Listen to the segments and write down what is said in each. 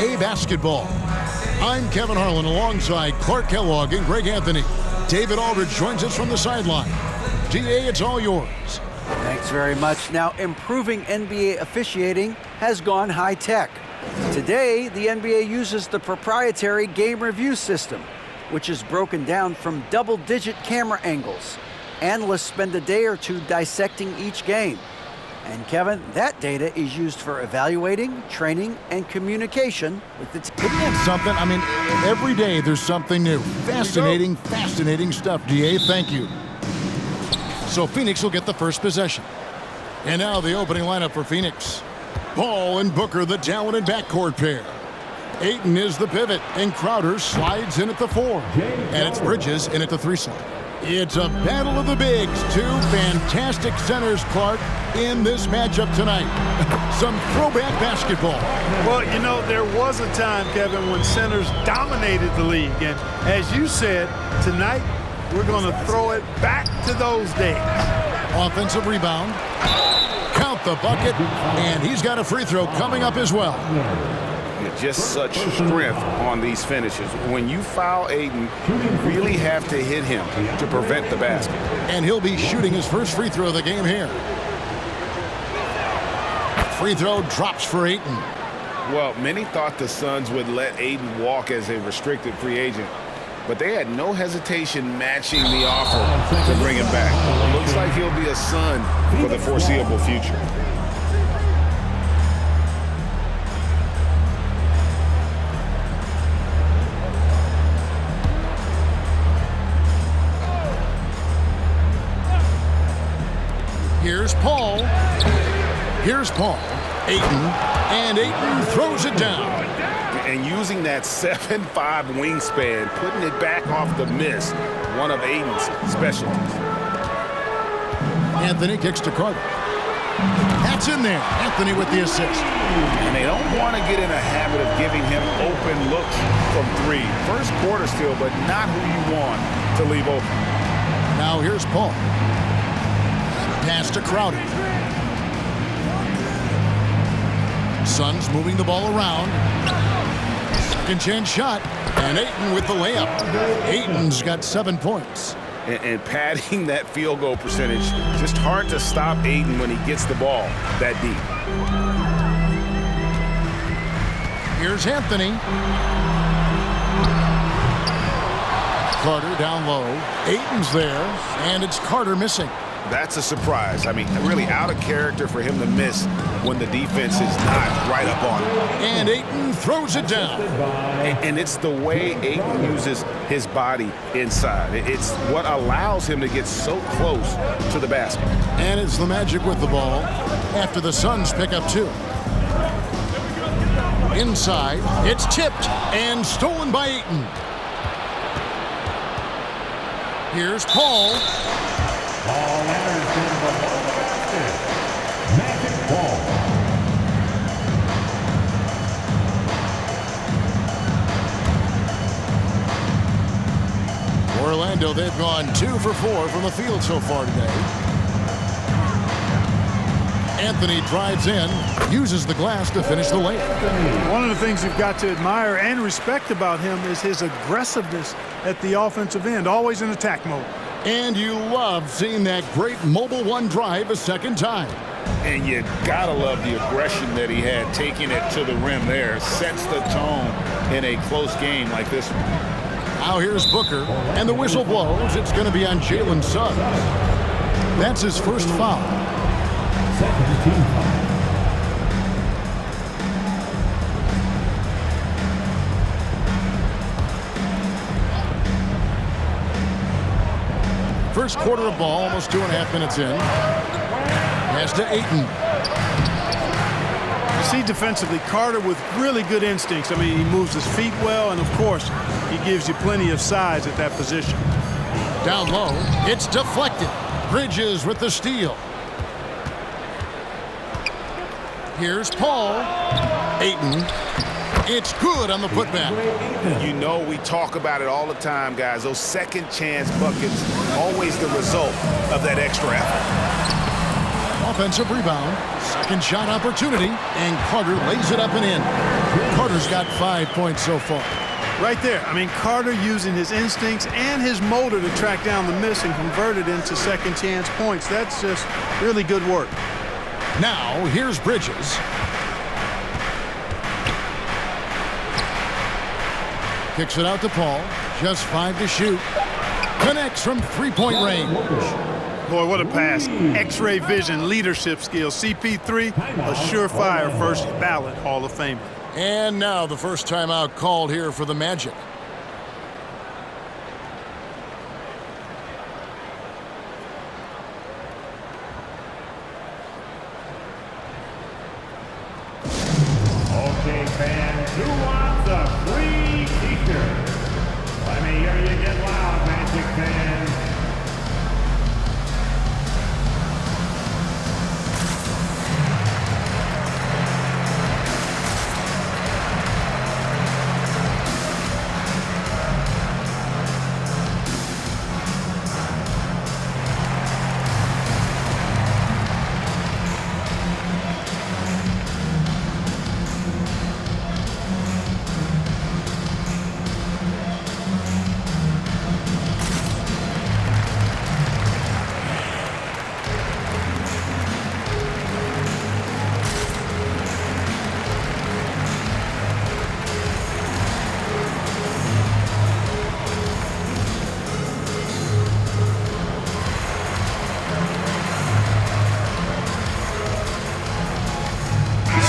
DA Basketball. I'm Kevin Harlan alongside Clark Kellogg and Greg Anthony. David Aldridge joins us from the sideline. DA, it's all yours. Thanks very much. Now, improving NBA officiating has gone high-tech. Today, the NBA uses the proprietary game review system, which is broken down from double-digit camera angles. Analysts spend a day or two dissecting each game. And Kevin, that data is used for evaluating, training, and communication with its... Isn't that something? I mean, every day there's something new. Fascinating stuff, DA. Thank you. So Phoenix will get the first possession. And now the opening lineup for Phoenix. Paul and Booker, the talented backcourt pair. Ayton is the pivot, and Crowder slides in at the 4. And it's Bridges in at the 3 slot. It's a battle of the bigs. Two fantastic centers, Clark, in this matchup tonight. Some throwback basketball. Well, you know, there was a time, Kevin, when centers dominated the league. And as you said, tonight we're going to throw it back to those days. Offensive rebound. Count the bucket. And he's got a free throw coming up as well. Just such strength on these finishes. When you foul Ayton, you really have to hit him to prevent the basket. And he'll be shooting his first free throw of the game here. Free throw drops for Ayton. Well, many thought the Suns would let Ayton walk as a restricted free agent, but they had no hesitation matching the offer to bring him back. Looks like he'll be a Sun for the foreseeable future. Here's Paul. Ayton. And Ayton throws it down. And using that 7'5" wingspan, putting it back off the miss, one of Ayton's specialties. Anthony kicks to Carter. That's in there. Anthony with the assist. And they don't want to get in a habit of giving him open looks from 3. First quarter still, but not who you want to leave open. Now here's Paul. Pass to Crowder. Suns moving the ball around. Second chance shot. And Ayton with the layup. Ayton's got 7 points. And padding that field goal percentage, just hard to stop Ayton when he gets the ball that deep. Here's Anthony. Carter down low. Ayton's there. And it's Carter missing. That's a surprise. I mean, really out of character for him to miss when the defense is not right up on him. And Ayton throws it down. And it's the way Ayton uses his body inside. It's what allows him to get so close to the basket. And it's the Magic with the ball after the Suns pick up 2. Inside, it's tipped and stolen by Ayton. Here's Paul. Paul Anderson from Magic Ball. Orlando, they've gone 2 for 4 from the field so far today. Anthony drives in, uses the glass to finish the layup. One of the things you've got to admire and respect about him is his aggressiveness at the offensive end, always in attack mode. And you love seeing that great Mobile One drive a second time. And you gotta love the aggression that he had, taking it to the rim there. Sets the tone in a close game like this one. Now here's Booker, and the whistle blows. It's going to be on Jalen Suggs. That's his first foul. Second team foul. First quarter of ball, almost 2.5 minutes in. Pass to Ayton. You see defensively, Carter with really good instincts. I mean, he moves his feet well, and of course, he gives you plenty of size at that position. Down low, it's deflected. Bridges with the steal. Here's Paul. Ayton. It's good on the putback. You know, we talk about it all the time, guys. Those second chance buckets, always the result of that extra effort. offensive rebound. Second shot opportunity, and Carter lays it up and in. Carter's got 5 points so far. Right there. I mean, Carter using his instincts and his motor to track down the miss and convert it into second chance points. That's just really good work. Now, here's Bridges. Kicks it out to Paul. Just 5 to shoot. Connects from three-point range. Boy, what a pass. X-ray vision, leadership skills. CP3, a surefire first ballot Hall of Famer. And now the first timeout called here for the Magic. Okay, fans, who wants a free t-shirt? Let me hear you get loud, Magic fans.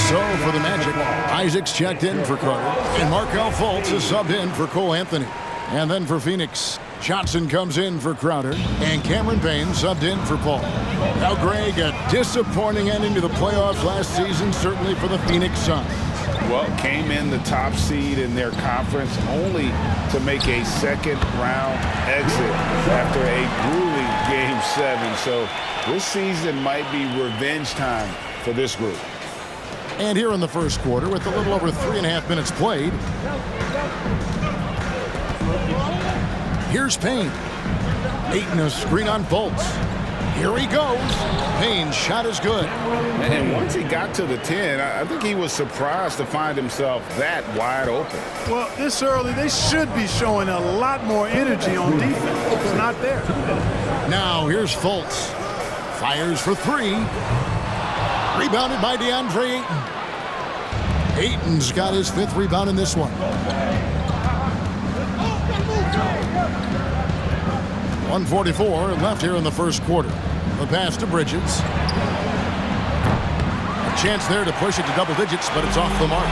So for the Magic, Isaac's checked in for Carter, and Markelle Fultz is subbed in for Cole Anthony. And then for Phoenix, Johnson comes in for Crowder, and Cameron Payne subbed in for Paul. Now, Greg, a disappointing ending to the playoffs last season, certainly for the Phoenix Suns. Well, came in the top seed in their conference only to make a second-round exit after a grueling Game 7. So this season might be revenge time for this group. And here in the first quarter, with a little over 3.5 minutes played, here's Payne. Ayton a screen on Fultz. Here he goes. Payne's shot is good. And once he got to the 10, I think he was surprised to find himself that wide open. Well, this early, they should be showing a lot more energy on defense. It's not there. Now here's Fultz. Fires for three. Rebounded by DeAndre Ayton. Ayton's got his 5th rebound in this one. 1:44 left here in the first quarter. The pass to Bridges. A chance there to push it to double digits, but it's off the mark.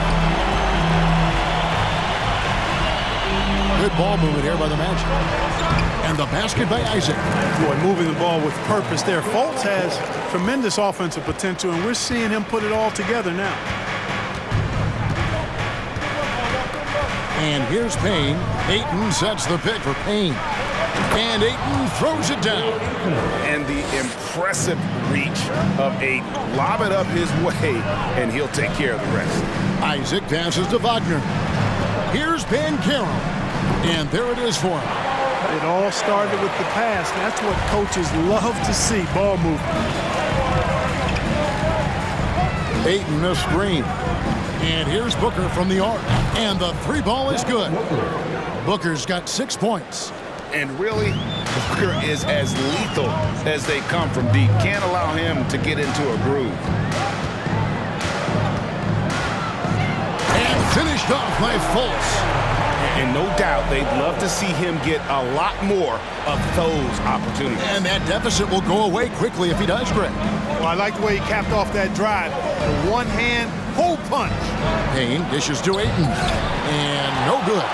Good ball movement here by the Magic. And the basket by Isaac. Boy, moving the ball with purpose there. Fultz has tremendous offensive potential, and we're seeing him put it all together now. And here's Payne. Ayton sets the pick for Payne. And Ayton throws it down. And the impressive reach of Ayton. Lob it up his way, and he'll take care of the rest. Isaac passes to Wagner. Here's Banchero. And there it is for him. It all started with the pass. That's what coaches love to see, ball movement. Ayton a screen. And here's Booker from the arc. And the 3 ball is good. Booker's got 6 points. And really, Booker is as lethal as they come from deep. Can't allow him to get into a groove. And finished off by Fultz. And no doubt they'd love to see him get a lot more of those opportunities. And that deficit will go away quickly if he does, Greg. Well, I like the way he capped off that drive. The one-hand hole punch. Payne dishes to Ayton. And no good.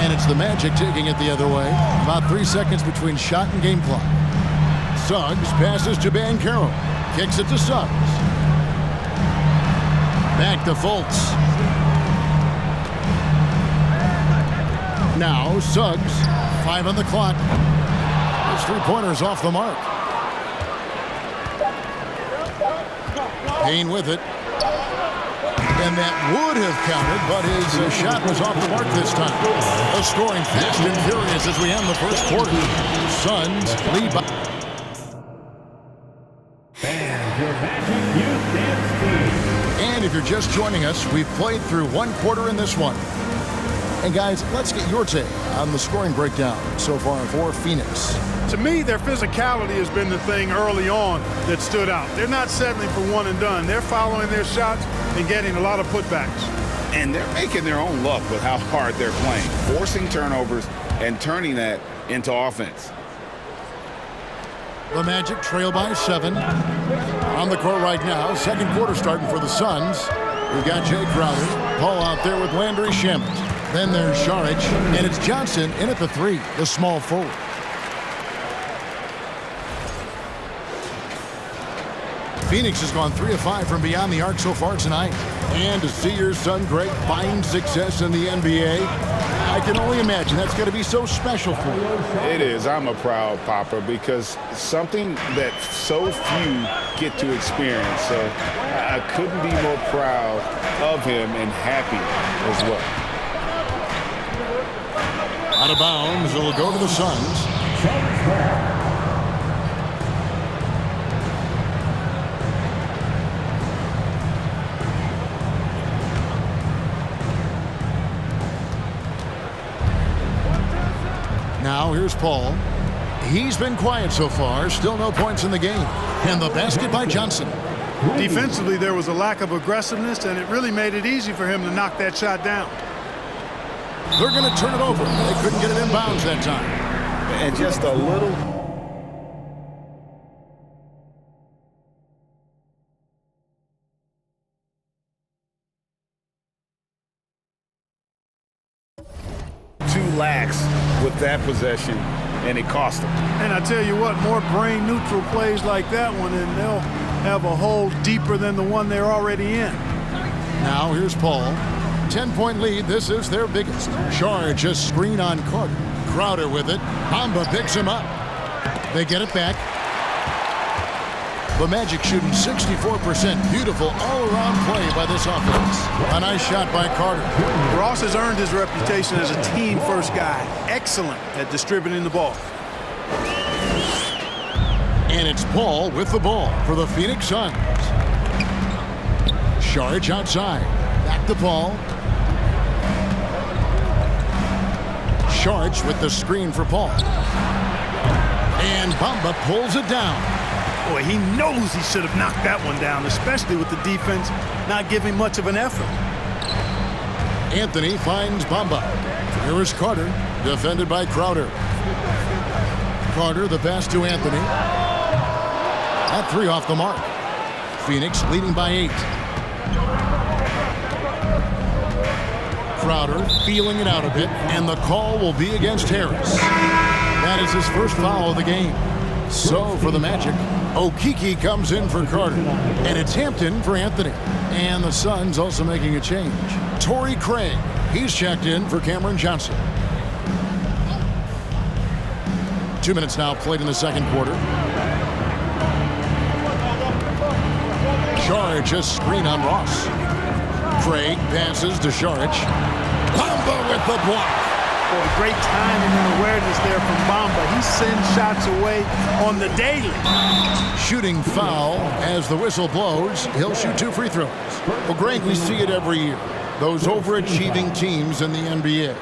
And it's the Magic taking it the other way. About 3 seconds between shot and game clock. Suggs passes to Banchero. Kicks it to Suggs. Back to Fultz. Now Suggs. 5 on the clock. His 3-pointer's off the mark. Payne with it. And that would have counted, but his shot was off the mark this time. A scoring fast and furious as we end the first quarter. Suns lead by... And if you're just joining us, we've played through one quarter in this one. And guys, let's get your take on the scoring breakdown so far for Phoenix. To me, their physicality has been the thing early on that stood out. They're not settling for one and done. They're following their shots and getting a lot of putbacks. And they're making their own luck with how hard they're playing, forcing turnovers and turning that into offense. The Magic trail by 7. On the court right now, second quarter starting for the Suns. We've got Jay Crowder, Paul out there with Landry Shamet. Then there's Šarić, and it's Johnson in at the 3, the small forward. Phoenix has gone 3 of 5 from beyond the arc so far tonight. And to see your son Greg find success in the NBA, I can only imagine that's going to be so special for you. It is. I'm a proud papa because something that so few get to experience. So I couldn't be more proud of him and happy as well. Out of bounds, it'll go to the Suns. Now here's Paul. He's been quiet so far, still no points in the game. And the basket by Johnson. Defensively, there was a lack of aggressiveness, and it really made it easy for him to knock that shot down. They're going to turn it over. They couldn't get it in bounds that time. And just a little. Too lax with that possession, and it cost them. And I tell you what, more brain-neutral plays like that one, and they'll have a hole deeper than the one they're already in. Now here's Paul. 10-point lead. This is their biggest. Šarić a screen on Carter. Crowder with it. Bamba picks him up. They get it back. The Magic shooting 64%. Beautiful all-around play by this offense. A nice shot by Carter. Ross has earned his reputation as a team-first guy. Excellent at distributing the ball. And it's Paul with the ball for the Phoenix Suns. Šarić outside. Back to Paul. Šarić with the screen for Paul. And Bamba pulls it down. Boy, he knows he should have knocked that one down, especially with the defense not giving much of an effort. Anthony finds Bamba. Here is Carter, defended by Crowder. Carter, the pass to Anthony. That 3 off the mark. Phoenix leading by 8. Crowder feeling it out a bit, and the call will be against Harris. That is his first foul of the game. So for the Magic, Okeke comes in for Carter, and it's Hampton for Anthony. And the Suns also making a change. Torrey Craig, he's checked in for Cameron Johnson. 2 minutes now played in the second quarter. Šarić a screen on Ross. Craig passes to Šarić. Bamba with the block. Boy, great timing and awareness there from Bamba. He sends shots away on the daily. Shooting foul as the whistle blows. He'll shoot 2 free throws. Well, Greg, we see it every year. Those overachieving teams in the NBA.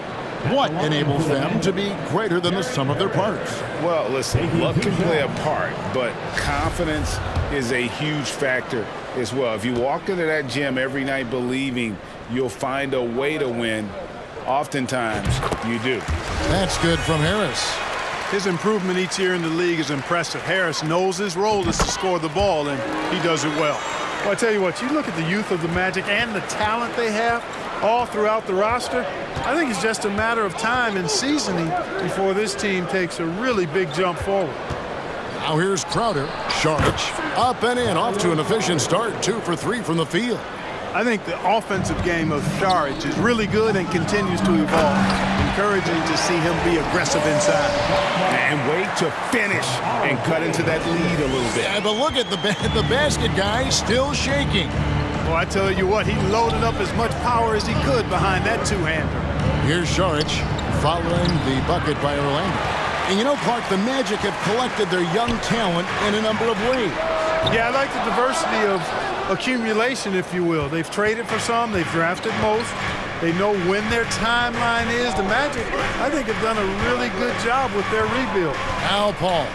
What enables them to be greater than the sum of their parts? Well, listen, luck can play a part, but confidence is a huge factor as well. If you walk into that gym every night believing you'll find a way to win, oftentimes you do. That's good from Harris. His improvement each year in the league is impressive. Harris knows his role is to score the ball, and he does it well. Well, I tell you what, you look at the youth of the Magic and the talent they have all throughout the roster, I think it's just a matter of time and seasoning before this team takes a really big jump forward. Now here's Crowder. Šarić up and in, off to an efficient start. 2 for 3 from the field. I think the offensive game of Šarić is really good and continues to evolve. Encouraging to see him be aggressive inside. And wait to finish and cut into that lead a little bit. Yeah, but look at the basket guy still shaking. Well, I tell you what, he loaded up as much power as he could behind that two-hander. Here's Šarić following the bucket by Orlando. And you know, Clark, the Magic have collected their young talent in a number of ways. Yeah, I like the diversity of accumulation, if you will. They've traded for some. They've drafted most. They know when their timeline is. The Magic, I think, have done a really good job with their rebuild. Al Paul,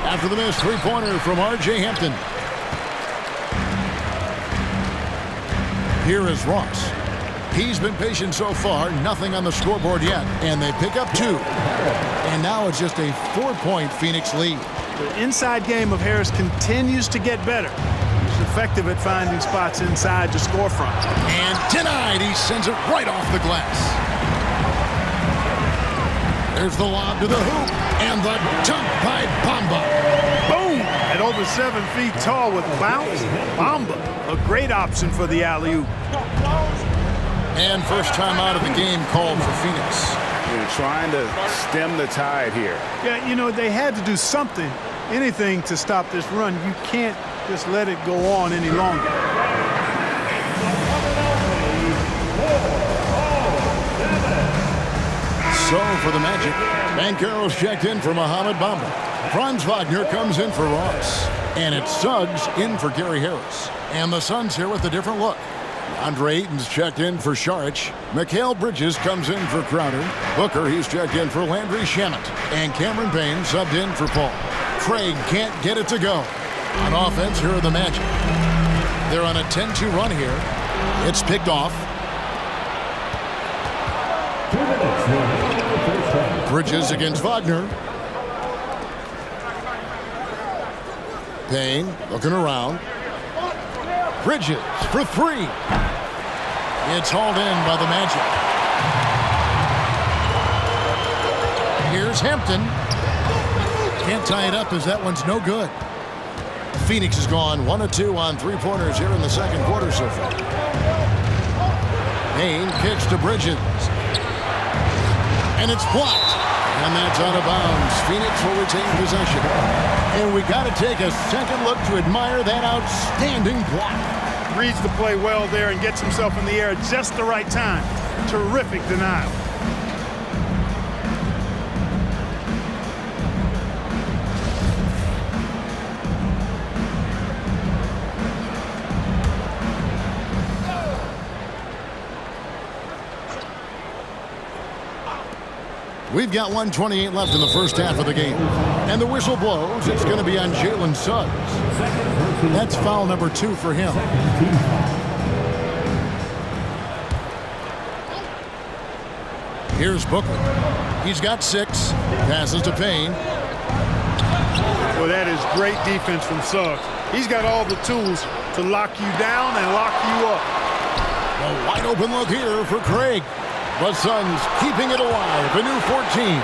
after the missed three-pointer from R.J. Hampton. Here is Ross. He's been patient so far, nothing on the scoreboard yet, and they pick up 2. And now it's just a 4-point Phoenix lead. The inside game of Harris continues to get better. He's effective at finding spots inside to score from. And denied. He sends it right off the glass. There's the lob to the hoop, and the dunk by Bamba. Boom! At over 7 feet tall with bounce, Bamba, a great option for the alley-oop. And first time out of the game called for Phoenix. They're trying to stem the tide here. Yeah, you know, they had to do something, anything to stop this run. You can't just let it go on any longer. So for the Magic, Banchero's checked in for Mohamed Bamba. Franz Wagner comes in for Ross. And it's Suggs in for Gary Harris. And the Suns here with a different look. Andre Ayton's checked in for Saric. Mikal Bridges comes in for Crowder. Booker, he's checked in for Landry Shamet. And Cameron Payne subbed in for Paul. Craig can't get it to go. On offense, here are the Magic. They're on a 10-2 run here. It's picked off. Bridges against Wagner. Payne looking around. Bridges for 3. It's hauled in by the Magic. Here's Hampton. Can't tie it up as that one's no good. Phoenix has gone 1 of 2 on three-pointers here in the second quarter so far. Payne kicks to Bridges. And it's blocked. And that's out of bounds. Phoenix will retain possession. And we got to take a second look to admire that outstanding block. Reads the play well there and gets himself in the air at just the right time. Terrific denial. We've got 1:28 left in the first half of the game. And the whistle blows. It's going to be on Jalen Suggs. That's foul number 2 for him. Here's Booker. He's got 6. Passes to Payne. Well, that is great defense from Suggs. He's got all the tools to lock you down and lock you up. A wide open look here for Craig. The Suns keeping it alive. A new 14.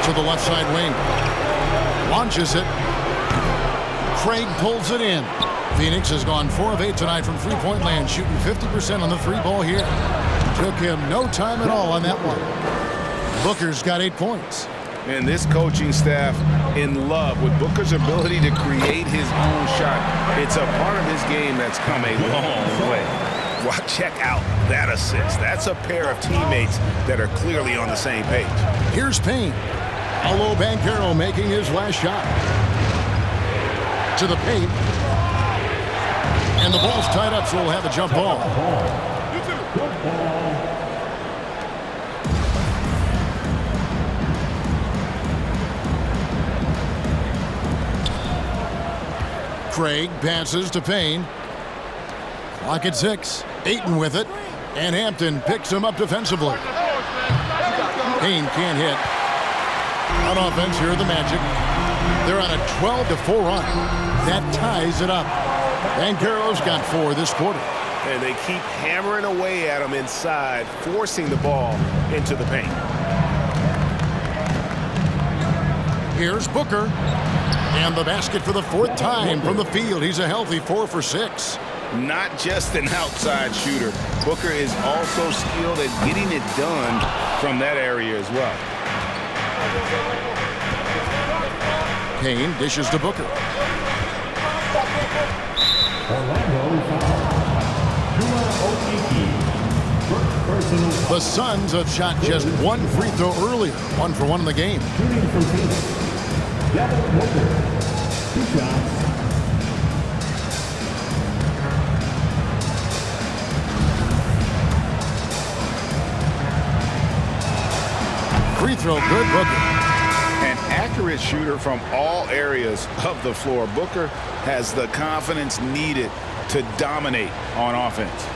To the left side wing. Launches it. Craig pulls it in. Phoenix has gone 4 of 8 tonight from three-point land, shooting 50% on the 3-ball here. Took him no time at all on that one. Booker's got 8 points. And this coaching staff in love with Booker's ability to create his own shot. It's a part of his game that's come a long way. Well, check out that assist. That's a pair of teammates that are clearly on the same page. Here's Payne. Paolo Banchero making his last shot. To the paint. And the ball's tied up, so we'll have a jump ball. Craig passes to Payne. Clock at 6. Ayton with it. And Hampton picks him up defensively. Payne can't hit. On offense, here are the Magic. They're on a 12-4 run. That ties it up. Banchero's got 4 this quarter. And they keep hammering away at him inside, forcing the ball into the paint. Here's Booker. And the basket for the 4th time from the field. He's a healthy 4 for 6. Not just an outside shooter. Booker is also skilled at getting it done from that area as well. Payne dishes to Booker. The Suns have shot just 1 free throw earlier. 1 for 1 in the game. Devin Booker. 2 shots. Free throw good, Booker. An accurate shooter from all areas of the floor. Booker has the confidence needed to dominate on offense.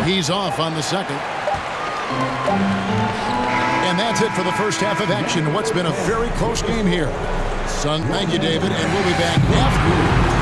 He's off on the second. And that's it for the first half of action. What's been a very close game here. Son, thank you, David, and we'll be back after.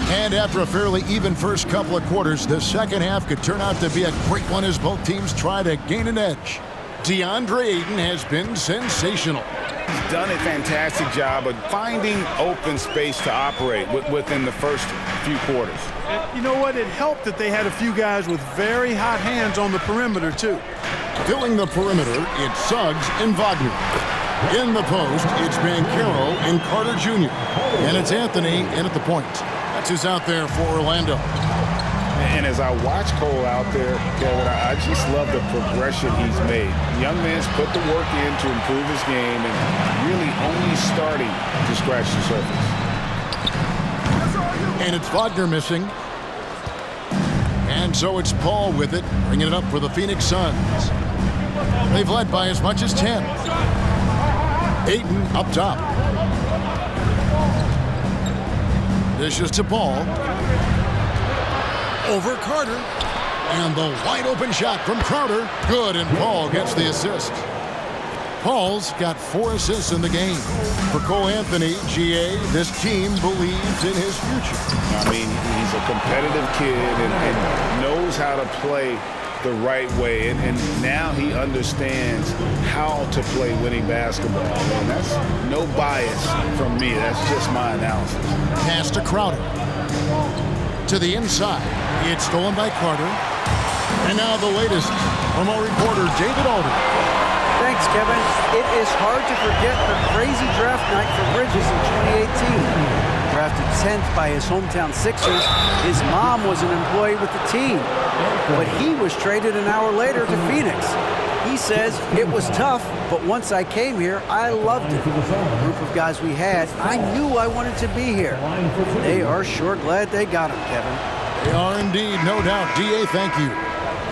And after a fairly even first couple of quarters, the second half could turn out to be a great one as both teams try to gain an edge. DeAndre Ayton has been sensational. He's done a fantastic job of finding open space to operate within the first few quarters. And you know what? It helped that they had a few guys with very hot hands on the perimeter, too. Filling the perimeter, it's Suggs and Wagner. In the post, it's Banchero and Carter Jr. And it's Anthony in at the point. That's who's out there for Orlando. And as I watch Cole out there, Kevin, I just love the progression he's made. The young man's put the work in to improve his game and really only starting to scratch the surface. And it's Wagner missing. And so it's Paul with it, bringing it up for the Phoenix Suns. They've led by as much as 10. Ayton up top. Dishes to Paul. Over Carter. And the wide open shot from Crowder. Good, and Paul gets the assist. Paul's got 4 assists in the game. For Cole Anthony, GA, this team believes in his future. I mean, he's a competitive kid and knows how to play the right way. And now he understands how to play winning basketball. And that's no bias from me. That's just my analysis. Pass to Crowder. To the inside. It's stolen by Carter. And now the latest from our reporter, David Alden. Thanks, Kevin. It is hard to forget the crazy draft night for Bridges in 2018. Drafted 10th by his hometown Sixers, his mom was an employee with the team. But he was traded an hour later to Phoenix. He says, it was tough, but once I came here, I loved it. The group of guys we had, I knew I wanted to be here. They are sure glad they got him, Kevin. They are indeed, no doubt. DA, thank you.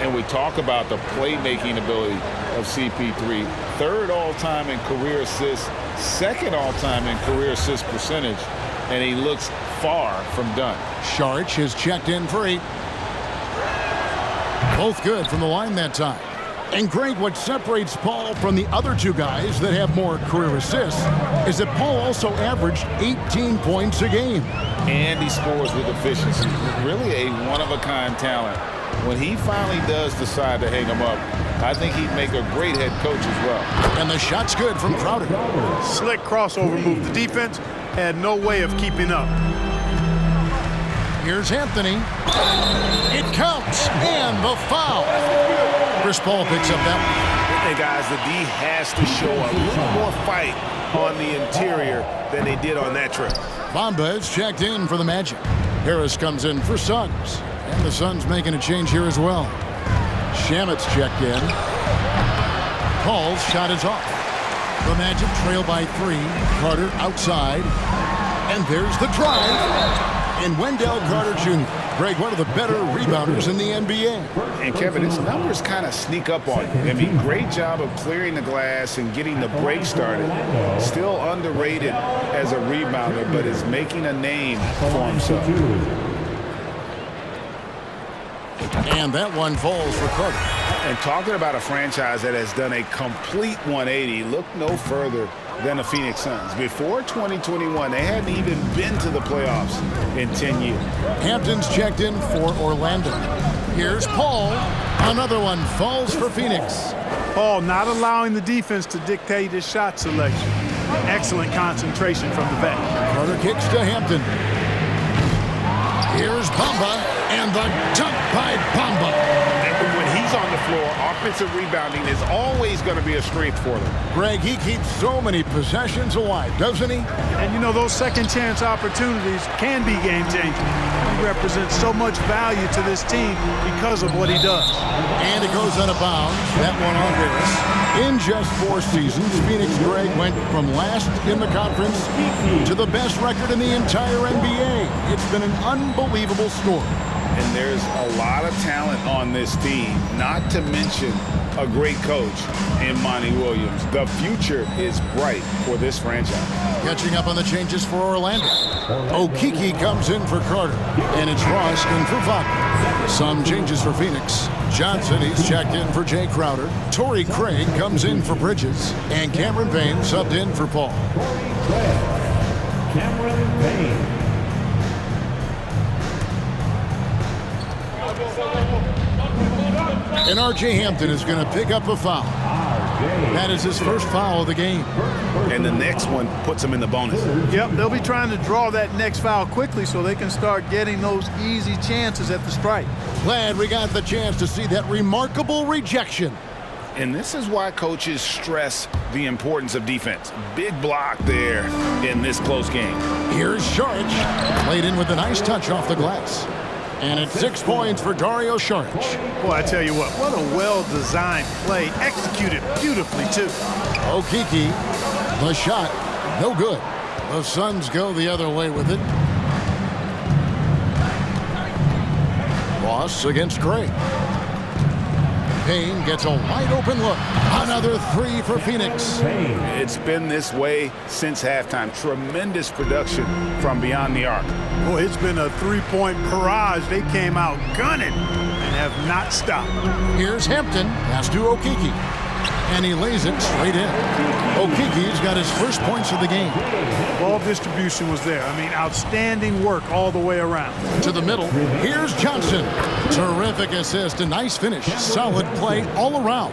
And we talk about the playmaking ability of CP3. 3rd all-time in career assists, 2nd all-time in career assist percentage, and he looks far from done. Saric has checked in for 8. Both good from the line that time. And Greg, what separates Paul from the other 2 guys that have more career assists is that Paul also averaged 18 points a game. And he scores with efficiency. Really a one-of-a-kind talent. When he finally does decide to hang him up, I think he'd make a great head coach as well. And the shot's good from Crowder. Slick crossover move. The defense had no way of keeping up. Here's Anthony. It counts, and the foul. Chris Paul picks up that one. Hey, guys, the D has to show a little more fight on the interior than they did on that trip. Bamba is checked in for the Magic. Harris comes in for Suggs. And the Suns making a change here as well. Shamet's checked in. Paul's shot is off. The Magic trail by 3. Carter outside. And there's the drive. And Wendell Carter Jr., Greg, one of the better rebounders in the NBA. And Kevin, his numbers kind of sneak up on you. I mean, great job of clearing the glass and getting the break started. Still underrated as a rebounder, but is making a name for himself. And that one falls for Carter. And talking about a franchise that has done a complete 180, look no further than the Phoenix Suns. Before 2021, they hadn't even been to the playoffs in 10 years. Hampton's checked in for Orlando. Here's Paul. Another one falls for Phoenix. Paul not allowing the defense to dictate his shot selection. Excellent concentration from the vet. Carter kicks to Hampton. Here's Bamba, and the dunk by Bamba. When he's on the floor, offensive rebounding is always going to be a strength for them. Greg, he keeps so many possessions alive, doesn't he? And you know, those second chance opportunities can be game changing. He represents so much value to this team because of what he does. And it goes out of bounds. That one on Harris. In just 4 seasons, Phoenix, Greg, went from last in the conference to the best record in the entire NBA. It's been an unbelievable story. And there's a lot of talent on this team, not to mention a great coach in Monty Williams. The future is bright for this franchise. Catching up on the changes for Orlando. Okeke comes in for Carter, and it's Ross in for Wagner. Some changes for Phoenix. Johnson, he's checked in for Jay Crowder. Torrey Craig comes in for Bridges, and Cameron Payne subbed in for Paul. Cameron Payne. And R.J. Hampton is going to pick up a foul. That is his first foul of the game. And the next one puts him in the bonus. Yep, they'll be trying to draw that next foul quickly so they can start getting those easy chances at the stripe. Glad we got the chance to see that remarkable rejection. And this is why coaches stress the importance of defense. Big block there in this close game. Here's Saric, played in with a nice touch off the glass. And it's 6 points for Dario Saric. Boy, I tell you what a well-designed play, executed beautifully too. Okeke, the shot, no good. The Suns go the other way with it. Ross against Craig. Payne gets a wide-open look. Another 3 for Phoenix. It's been this way since halftime. Tremendous production from beyond the arc. Boy, it's been a three-point barrage. They came out gunning and have not stopped. Here's Hampton. Pass to Okeke. And he lays it straight in. Okeke's got his first points of the game. Ball distribution was there. I mean, outstanding work all the way around. To the middle. Here's Johnson. Terrific assist. A nice finish. Solid play all around.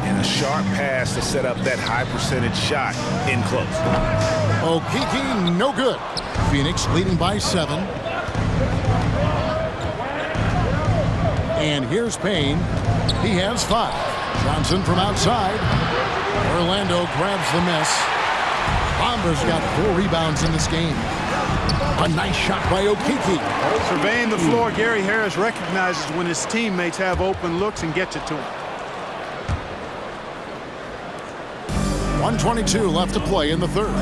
And a sharp pass to set up that high percentage shot in close. Okeke, no good. Phoenix leading by 7. And here's Payne. He has 5. Johnson from outside. Orlando grabs the miss. Bamba's got 4 rebounds in this game. A nice shot by Okeke. Surveying the floor, Gary Harris recognizes when his teammates have open looks and gets it to him. 1:22 left to play in the third.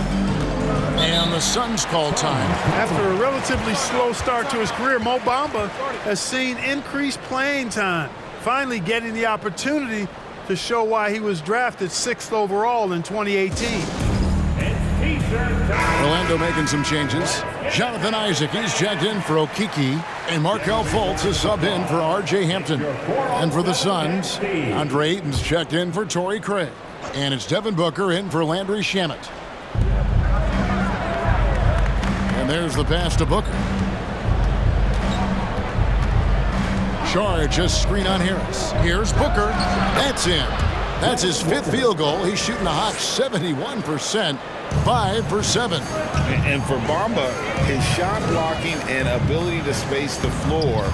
And the Suns call time. After a relatively slow start to his career, Mo Bamba has seen increased playing time, finally getting the opportunity to show why he was drafted 6th overall in 2018. Orlando making some changes. Jonathan Isaac, he's checked in for Okeke. And Markelle Fultz is subbed in for R.J. Hampton. And for the Suns, Andre Ayton's checked in for Torrey Craig. And it's Devin Booker in for Landry Shamet. And there's the pass to Booker. Charge, just screen on Harris. Here's Booker. That's in. That's his 5th field goal. He's shooting a hot 71%. 5 for 7. And for Bamba, his shot blocking and ability to space the floor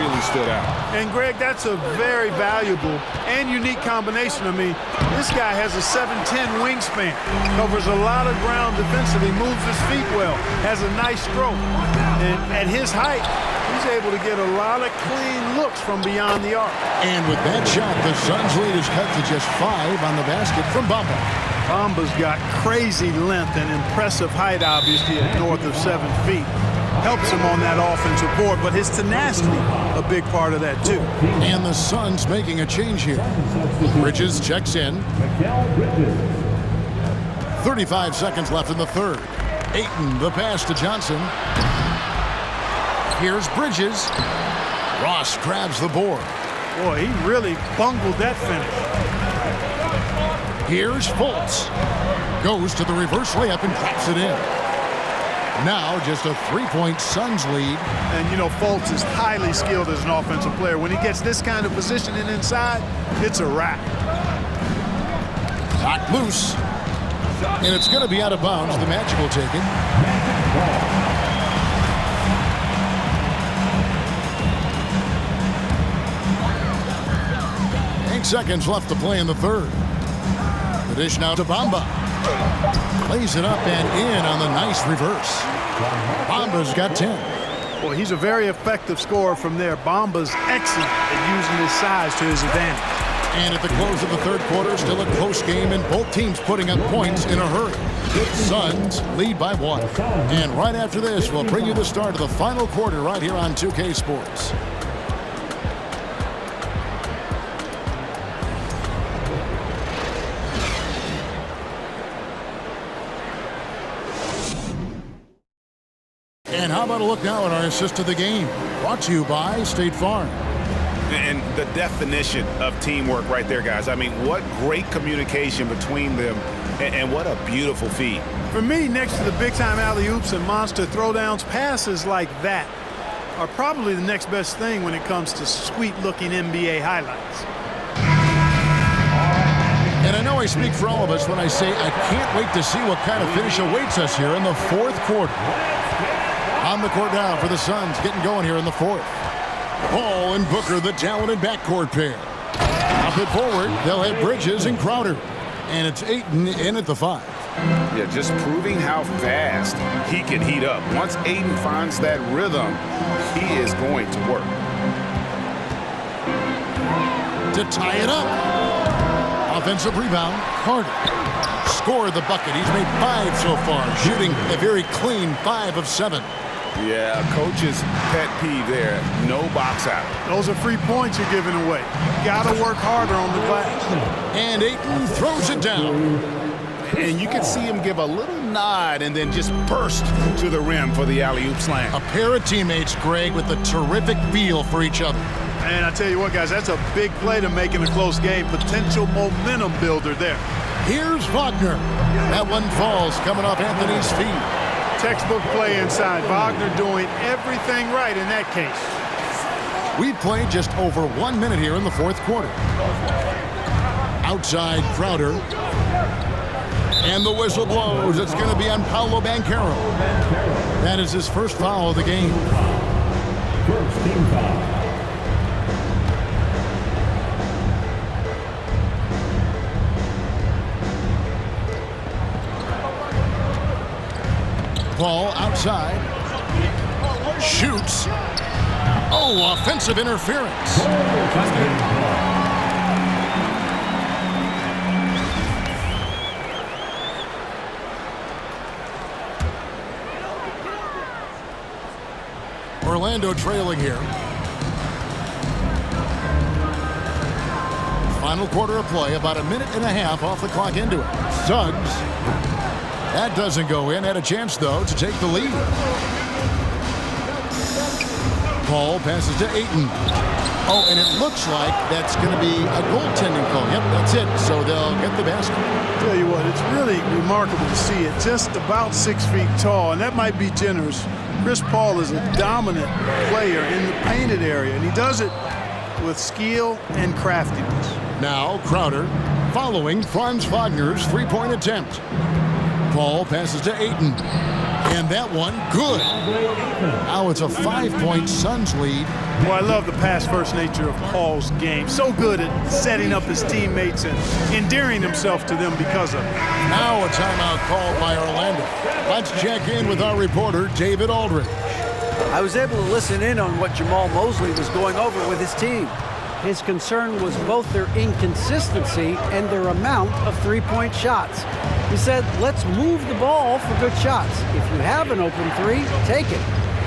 really stood out. And Greg, that's a very valuable and unique combination. I mean, this guy has a 7'10" wingspan, covers a lot of ground defensively, moves his feet well, has a nice stroke. And at his height, he's able to get a lot of clean looks from beyond the arc. And with that shot, the Suns' lead is cut to just 5 on the basket from Bamba. Bamba's got crazy length and impressive height, obviously, at north of 7 feet. Helps him on that offensive board, but his tenacity, a big part of that, too. And the Suns making a change here. Bridges checks in. 35 seconds left in the third. Ayton, the pass to Johnson. Here's Bridges. Ross grabs the board. Boy, he really bungled that finish. Here's Fultz. Goes to the reverse layup and claps it in. Now just a 3-point Suns lead. And, you know, Fultz is highly skilled as an offensive player. When he gets this kind of positioning inside, it's a wrap. Knocked loose. And it's going to be out of bounds. The Magic will take it. 8 seconds left to play in the third. The dish now to Bamba. Lays it up and in on the nice reverse. Bamba's got 10. Well, he's a very effective scorer from there. Bamba's excellent at using his size to his advantage. And at the close of the third quarter, still a close game, and both teams putting up points in a hurry. Suns lead by 1. And right after this, we'll bring you the start of the final quarter right here on 2K Sports. And how about a look now at our assist to the game? Brought to you by State Farm. And the definition of teamwork right there, guys. I mean, what great communication between them, and what a beautiful feed. For me, next to the big-time alley-oops and monster throwdowns, passes like that are probably the next best thing when it comes to sweet-looking NBA highlights. And I know I speak for all of us when I say I can't wait to see what kind of finish awaits us here in the fourth quarter. On the court now for the Suns, getting going here in the fourth. Paul and Booker, the talented backcourt pair. Up it forward, they'll have Bridges and Crowder. And it's Ayton in at the 5. Yeah, just proving how fast he can heat up. Once Ayton finds that rhythm, he is going to work. To tie it up. Offensive rebound, Carter. Scored the bucket. He's made 5 so far, shooting a very clean 5 of 7. Yeah, coach's pet peeve there. No box out. Those are free points you're giving away. You got to work harder on the glass. And Ayton throws it down. And you can see him give a little nod and then just burst to the rim for the alley-oop slam. A pair of teammates, Greg, with a terrific feel for each other. And I tell you what, guys, that's a big play to make in a close game. Potential momentum builder there. Here's Wagner. That one falls coming off Anthony's feet. Textbook play inside. Wagner doing everything right in that case. We've played just over 1 minute here in the fourth quarter. Outside Crowder. And the whistle blows. It's going to be on Paolo Banchero. That is his first foul of the game. First team foul. Paul outside. Shoots. Oh, offensive interference. Orlando trailing here. Final quarter of play, about a minute and a half off the clock into it. Suggs. That doesn't go in. Had a chance, though, to take the lead. Paul passes to Ayton. Oh, and it looks like that's going to be a goaltending call. Yep, that's it. So they'll get the basket. Tell you what, it's really remarkable to see it. Just about 6 feet tall, and that might be generous. Chris Paul is a dominant player in the painted area, and he does it with skill and craftiness. Now Crowder following Franz Wagner's three-point attempt. Paul passes to Ayton. And that one, good. Now it's a 5-point Suns lead. Well, I love the pass-first nature of Paul's game. So good at setting up his teammates and endearing himself to them because of it. Now a timeout called by Orlando. Let's check in with our reporter, David Aldridge. I was able to listen in on what Jamal Mosley was going over with his team. His concern was both their inconsistency and their amount of three-point shots. He said, let's move the ball for good shots. If you have an open three, take it.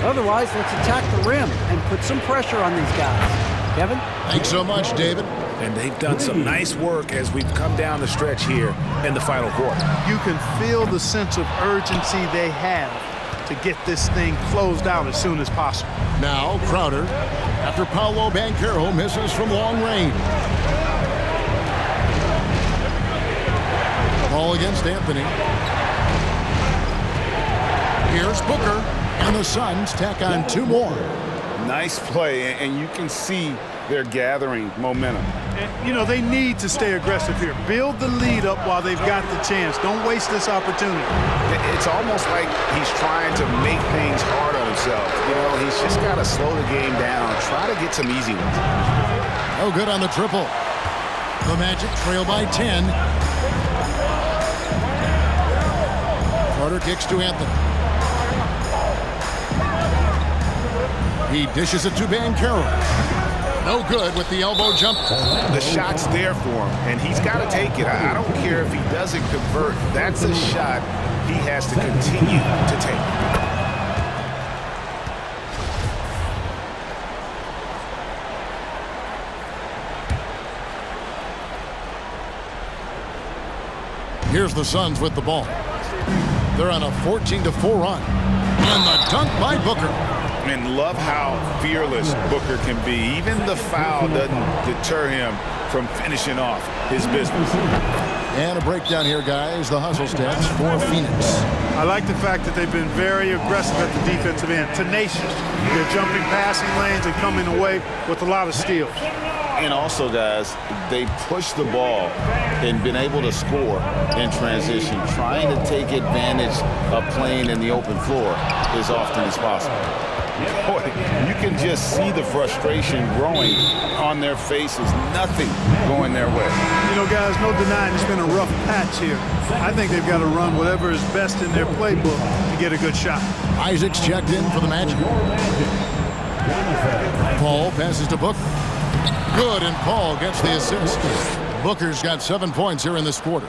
Otherwise, let's attack the rim and put some pressure on these guys. Kevin? Thanks so much, David. And they've done some nice work as we've come down the stretch here in the final quarter. You can feel the sense of urgency they have to get this thing closed out as soon as possible. Now Crowder, after Paolo Banchero misses from long range. Ball against Anthony. Here's Booker, and the Suns tack on two more. Nice play, and you can see they're gathering momentum. And, you know, they need to stay aggressive here. Build the lead up while they've got the chance. Don't waste this opportunity. It's almost like he's trying to make things hard on himself. You know, he's just got to slow the game down, try to get some easy ones. Oh, good on the triple. The Magic trail by 10. Carter kicks to Anthony. He dishes it to Banchero. No good with the elbow jump. The shot's there for him, and he's got to take it. I don't care if he doesn't convert. That's a shot he has to continue to take. Here's the Suns with the ball. They're on a 14-4 run. And the dunk by Booker. And love how fearless Booker can be. Even the foul doesn't deter him from finishing off his business. And a breakdown here, guys. The hustle stats for Phoenix. I like the fact that they've been very aggressive at the defensive end. Tenacious. They're jumping passing lanes and coming away with a lot of steals. And also, guys, they push the ball and been able to score in transition, trying to take advantage of playing in the open floor as often as possible. Boy, you can just see the frustration growing on their faces. Nothing going their way. You know, guys, no denying it's been a rough patch here. I think they've got to run whatever is best in their playbook to get a good shot. Isaac's checked in for the Magic. Paul passes to Booker. Good, and Paul gets the assist. Booker's got 7 points here in this quarter.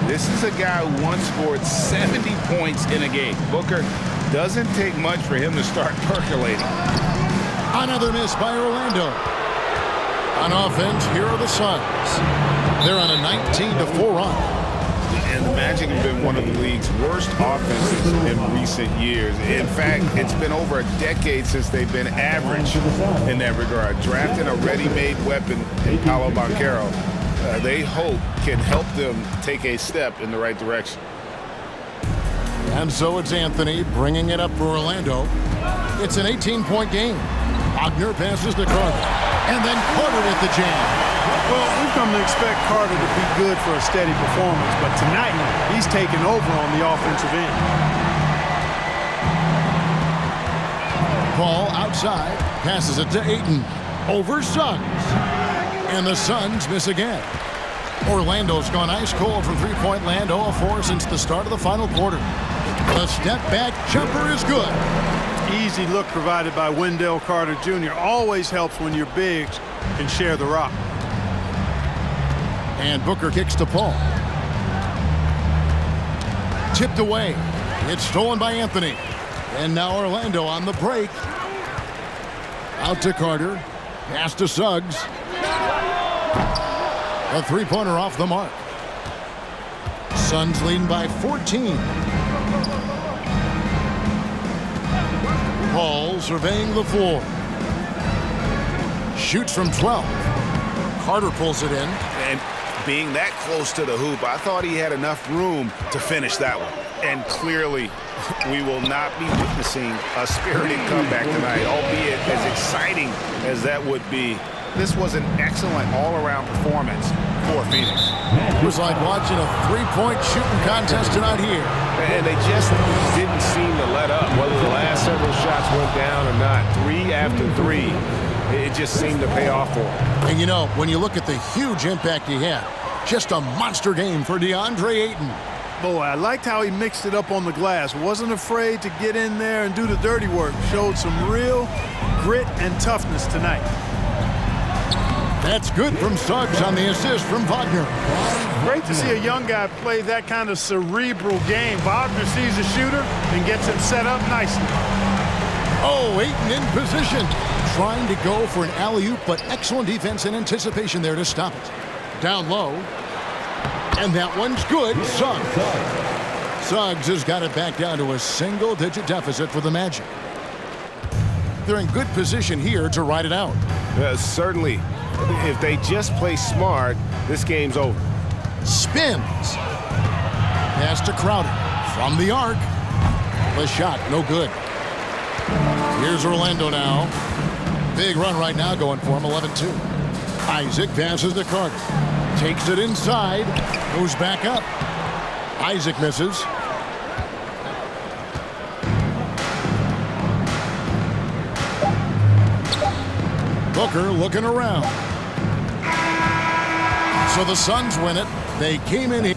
This is a guy who once scored 70 points in a game. Booker doesn't take much for him to start percolating. Another miss by Orlando. On offense, here are the Suns. They're on a 19-4 run. And the Magic have been one of the league's worst offenses in recent years. In fact, it's been over a decade since they've been average in that regard. Drafting a ready-made weapon in Paolo Banchero, they hope can help them take a step in the right direction. And so it's Anthony bringing it up for Orlando. It's an 18-point game. Wagner passes to Carter. And then Carter with the jam. Well, we've come to expect Carter to be good for a steady performance, but tonight he's taken over on the offensive end. Paul outside, passes it to Ayton. Over Suggs. And the Suns miss again. Orlando's gone ice cold from three-point land, 0-4 since the start of the final quarter. The step-back jumper is good. Easy look provided by Wendell Carter Jr. Always helps when your bigs can share the rock. And Booker kicks to Paul. Tipped away. It's stolen by Anthony. And now Orlando on the break. Out to Carter. Pass to Suggs. A three-pointer off the mark. Suns leading by 14. Paul surveying the floor. Shoots from 12. Carter pulls it in. And being that close to the hoop, I thought he had enough room to finish that one. And clearly, we will not be witnessing a spirited comeback tonight, albeit as exciting as that would be. This was an excellent all-around performance for Phoenix. It was like watching a three-point shooting contest tonight here. And they just didn't seem to let up, whether the last several shots went down or not. 3 after 3, it just seemed to pay off for them. And you know, when you look at the huge impact he had, just a monster game for DeAndre Ayton. Boy, I liked how he mixed it up on the glass. Wasn't afraid to get in there and do the dirty work. Showed some real grit and toughness tonight. That's good from Suggs on the assist from Wagner. Great to see a young guy play that kind of cerebral game. Wagner sees a shooter and gets him set up nicely. Oh, Ayton in position. Trying to go for an alley-oop, but excellent defense and anticipation there to stop it. Down low. And that one's good. Suggs has got it back down to a single-digit deficit for the Magic. They're in good position here to ride it out. Certainly, if they just play smart, this game's over. Spins. Pass to Crowder. From the arc. The shot, no good. Here's Orlando now. Big run right now going for him, 11-2. Isaac passes to Carter. Takes it inside. Goes back up. Isaac misses. Booker looking around. So the Suns win it. They came in here